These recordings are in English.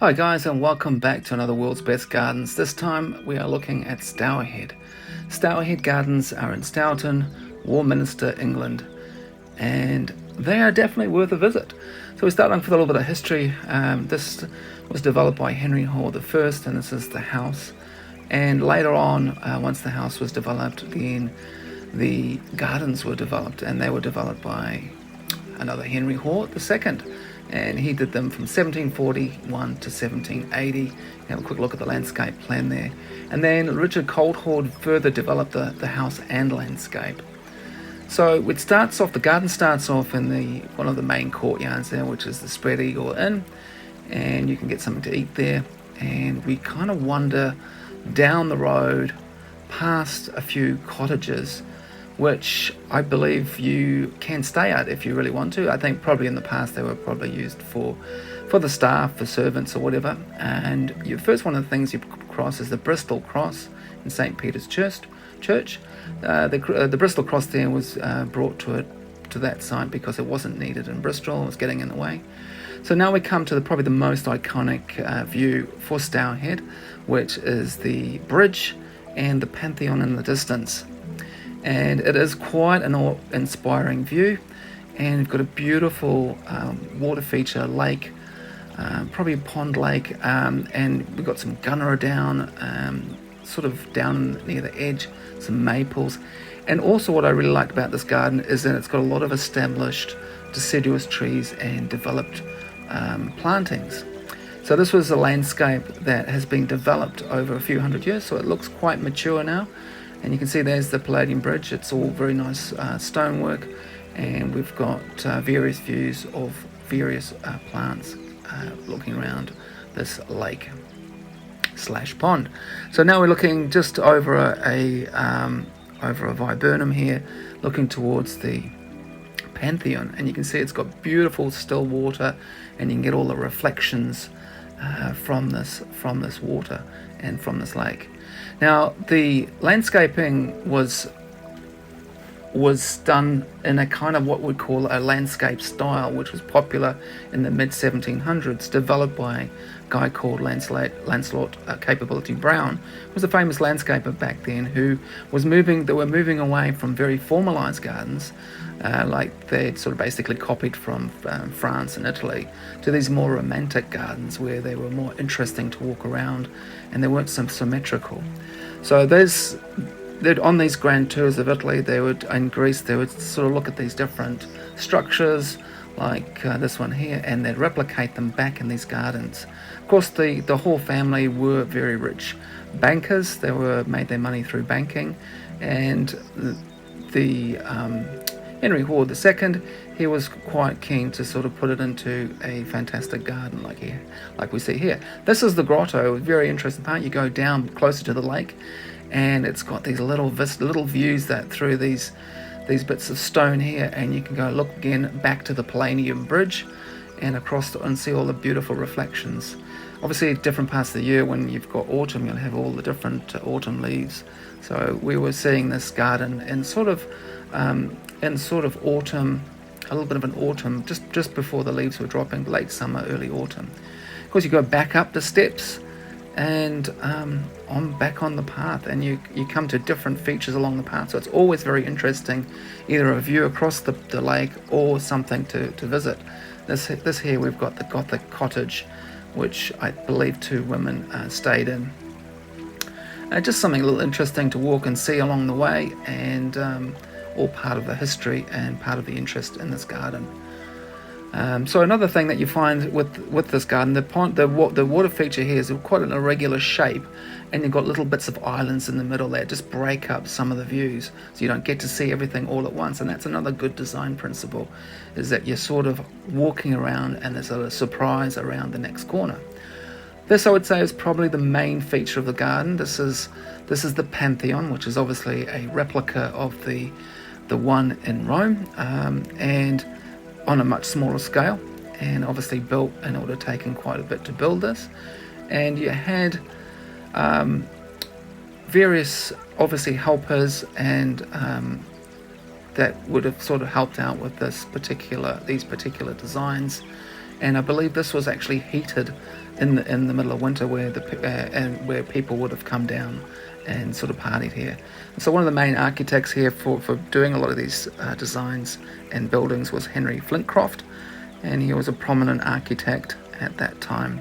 Hi guys, and welcome back to another World's Best Gardens. This time we are looking at Stourhead. Stourhead Gardens are in Stourton, Warminster, England, and they are definitely worth a visit. So we start off with a little bit of history. This was developed by Henry Hoare the First, and this is the house. And later on, once the house was developed, then the gardens were developed, and they were developed by another Henry Hoare the Second, and he did them from 1741 to 1780. Have a quick look at the landscape plan there. And then Richard Coldhorde further developed the house and landscape. So the garden starts off in one of the main courtyards there, which is the Spread Eagle Inn, and you can get something to eat there. And we kind of wander down the road past a few cottages, which I believe you can stay at if you really want to. I think probably in the past they were probably used for the staff, for servants or whatever. And one of the things you cross is the Bristol Cross in St. Peter's Church. The Bristol Cross there was brought to that site because it wasn't needed in Bristol. It was getting in the way. So now we come to probably the most iconic view for Stourhead, which is the bridge and the Pantheon in the distance. And it is quite an awe-inspiring view, and you've got a beautiful water feature lake, probably a pond lake, and we've got some gunner down, sort of down near the edge, some maples. And also what I really like about this garden is that it's got a lot of established deciduous trees and developed plantings. So this was a landscape that has been developed over a few hundred years, so it looks quite mature now. And you can see there's the Palladian Bridge. It's all very nice stonework, and we've got various views of various plants looking around this lake / pond. So now we're looking just over a viburnum here, looking towards the Pantheon, and you can see it's got beautiful still water, and you can get all the reflections from this water and from this lake. Now, the landscaping was done in a kind of what we'd call a landscape style, which was popular in the mid-1700s, developed by a guy called Lancelot Capability Brown, who was a famous landscaper back then, who was moving away from very formalized gardens, like they'd sort of basically copied from France and Italy, to these more romantic gardens where they were more interesting to walk around and they weren't so symmetrical. So on these grand tours of Italy, in Greece, they would sort of look at these different structures, like this one here, and they'd replicate them back in these gardens. Of course, the Hoare family were very rich bankers. They made their money through banking, and the Henry Hoare II, he was quite keen to sort of put it into a fantastic garden like we see here. This is the Grotto, a very interesting part. You go down closer to the lake, and it's got these little views that through these bits of stone here, and you can go look again back to the Palladian Bridge and across and see all the beautiful reflections. Obviously, different parts of the year, when you've got autumn, you'll have all the different autumn leaves. So we were seeing this garden in sort of autumn, a little bit of an autumn, just before the leaves were dropping, late summer, early autumn. Of course, you go back up the steps and back on the path, and you come to different features along the path. So it's always very interesting, either a view across the lake or something to visit. This here, we've got the Gothic Cottage, which I believe 2 women stayed in. Just something a little interesting to walk and see along the way, and all part of the history and part of the interest in this garden. So another thing that you find with this garden, the water feature here is quite an irregular shape, and you've got little bits of islands in the middle there, just break up some of the views, so you don't get to see everything all at once. And that's another good design principle, is that you're sort of walking around and there's a surprise around the next corner. This, I would say, is probably the main feature of the garden. This is the Pantheon, which is obviously a replica of the one in Rome, and on a much smaller scale, and obviously built in order, taking quite a bit to build this. And you had various obviously helpers and that would have sort of helped out with these particular designs. and I believe this was actually heated in the middle of winter, where and where people would have come down and sort of partied here. So one of the main architects here for doing a lot of these designs and buildings was Henry Flintcroft, and he was a prominent architect at that time.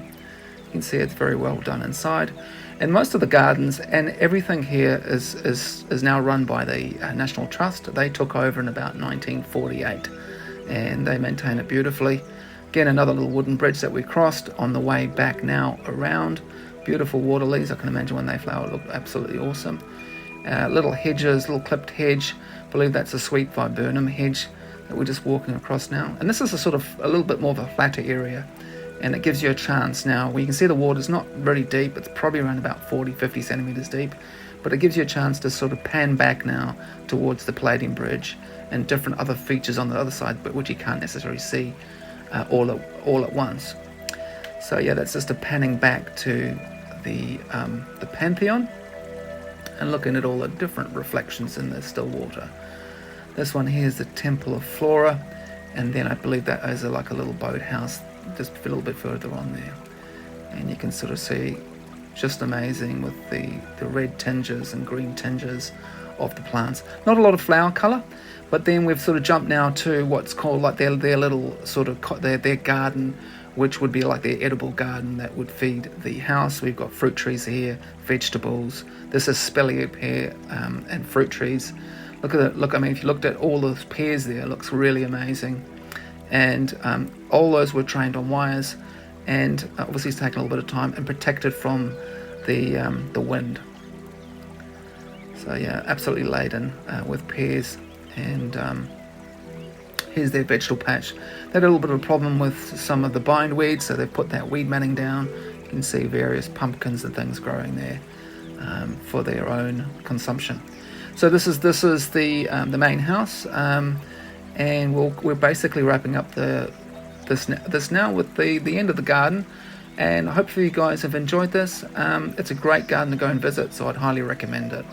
You can see it's very well done inside, and most of the gardens and everything here is now run by the National Trust. They took over in about 1948, and they maintain it beautifully. Again, another little wooden bridge that we crossed on the way back now around. Beautiful water lilies. I can imagine when they flower look absolutely awesome. Little hedges, little clipped hedge. I believe that's a sweet viburnum hedge that we're just walking across now. And this is a sort of a little bit more of a flatter area, and it gives you a chance now where you can see the water's not very deep. It's probably around about 40-50 centimeters deep, but it gives you a chance to sort of pan back now towards the Palladium Bridge and different other features on the other side, but which you can't necessarily see all at once. So yeah, that's just a panning back to the Pantheon and looking at all the different reflections in the still water. This one here is the Temple of Flora, and then I believe that is like a little boathouse just a little bit further on there, and you can sort of see just amazing with the red tinges and green tinges of the plants. Not a lot of flower colour, but then we've sort of jumped now to what's called like their little sort of their garden, which would be like their edible garden that would feed the house. We've got fruit trees here, vegetables. This is spelly pear and fruit trees. Look at it. Look, I mean, if you looked at all those pears there, it looks really amazing. And all those were trained on wires, and obviously it's taken a little bit of time and protected from the wind. So yeah, absolutely laden with pears. And here's their vegetable patch. They had a little bit of a problem with some of the bindweed, so they put that weed matting down. You can see various pumpkins and things growing there for their own consumption. So this is the main house, and we're basically wrapping up this now with the end of the garden. And hopefully you guys have enjoyed this. It's a great garden to go and visit, so I'd highly recommend it.